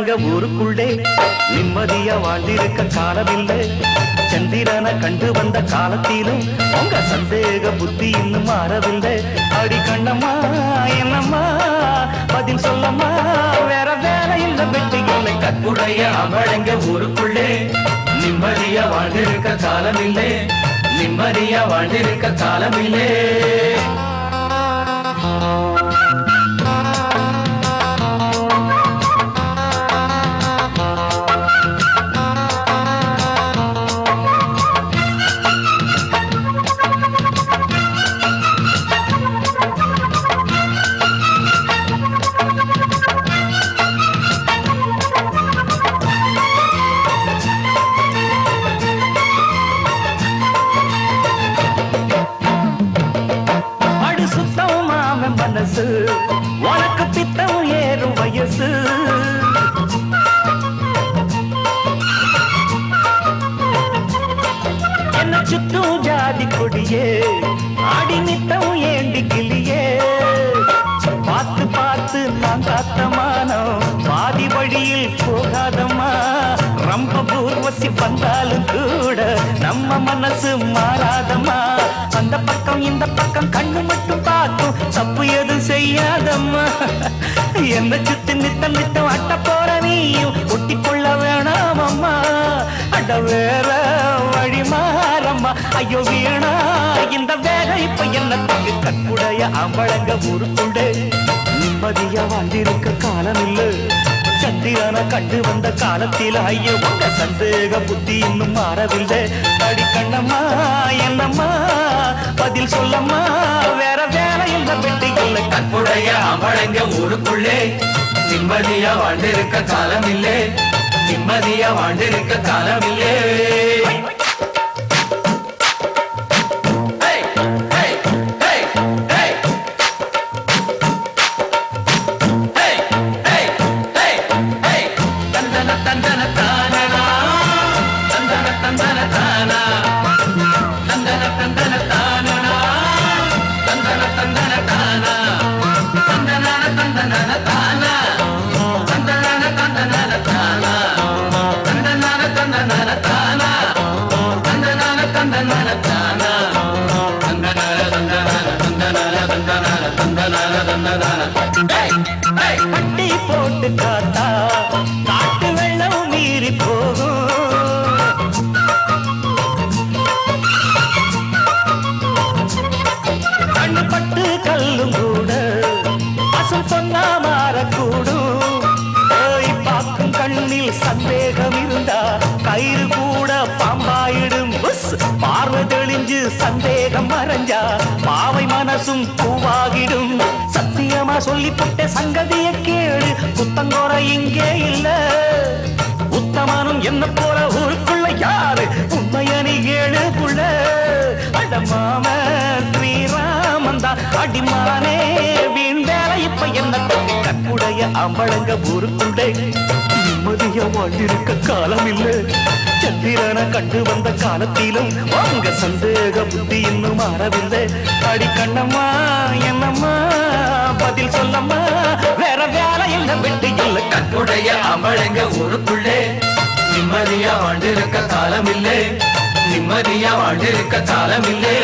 அம்பழங்க ஊருக்குள்ளே நிம்மதியா வாழ்ந்திருக்க காலமில்லை. சந்திரனை கண்டு வந்த காலத்திலும் உங்க சந்தேக புத்தி இன்னும் மாறவில்லை. அடி கண்ணம்மா என்னம்மா பதில் சொல்லம்மா, வேற வேலை இல்ல வெட்டி இல்லை. கற்புடைய அம்பழங்க ஊருக்குள்ளே நிம்மதியா வாழ்ந்திருக்க காலமில்லை, நிம்மதியா வாழ்ந்திருக்க காலமில்லை. உனக்கு பித்தம் ஏறும் வயசு, என்ன சுற்றும் ஜாதி கொடியே ஆடி நித்தம் ஏண்டி கிளியே. பார்த்து பார்த்து நான் காத்தமானோம் பாதி வழியில் போகாதம்மா. ரொம்ப பூர்வசி வந்தாலும் கூட நம்ம மனசு மாறாதம்மா. அந்த பக்கம் இந்த பக்கம் கண்ணு மட்டும் பார்க்கும் தப்பு எதுவும் செய்யாதம்மா. என்ன சுத்தி நித்தம் நித்தம் அட்ட போற நீயும் ஒட்டி கொள்ள வேணாம் அம்மா. அட வேற வழி மாறம்மா. ஐயோ வீணா இந்த வேலை இப்ப என்னத்துக்கு. கற்புடைய அம்பழங்க ஊருக்குள்ளே நிம்மதியா வாழ்ந்திருக்க காலம் இல்லை. சந்திரனை கண்டு வந்த காலத்தில் ஐயோ உங்க சந்தேக புத்தி இன்னும் மாறவில்லை. அடி கண்ணம்மா என்னம்மா பதில் சொல்லம்மா, வேற வேலை இல்ல வெட்டி இல்லை. கற்புடைய அம்பழங்க ஊருக்குள்ளே நிம்மதியா வாழ்ந்திருக்க காலம் இல்லை, நிம்மதியா வாழ்ந்திருக்க காலம் இல்லை. கட்டி போட்டு காத்தா காட்டு வெள்ளம் மீறி போகும். கண்ணு பட்டு கல்லும் கூட பசும் பொன்னா மாறக்கூடும். போய் பார்க்கும் கண்ணில் சந்தேகம் இருந்தா கயிறு கூட பாம்பாயிடும். பார்வை தெளிஞ்சு சந்தேகம் மறைஞ்சா பாவை மனசும் பூவாகிடும். சத்தியமா சொல்லி புட்ட சங்கதிய கேளு, புத்தங்கோர இங்கே இல்ல. உத்தமனும் என்ன போல ஊருக்குள்ள யாரு உண்மையனி ஏழு புள்ள. அடமாம ஸ்ரீராமந்தா அடிமானே வீண் வேலை இப்ப என்ன. கற்புடைய அம்பழங்க ஊருக்குள்ளே நிம்மதியா வாழ்ந்திருக்க காலம் இல்லை. சந்திரனை கண்டு வந்த காலத்திலும் உங்க சந்தேக புத்தி இன்னும் மாறவில்லை. அடி கண்ணம்மா என்னம்மா பதில் சொல்லம்மா, வேற வேலை இல்ல வெட்டி இல்லை. கற்புடைய அம்பழங்க ஊருக்குள்ளே நிம்மதியா வாழ்ந்திருக்க காலம் இல்லை, நிம்மதியா வாழ்ந்திருக்க காலம் இல்லை.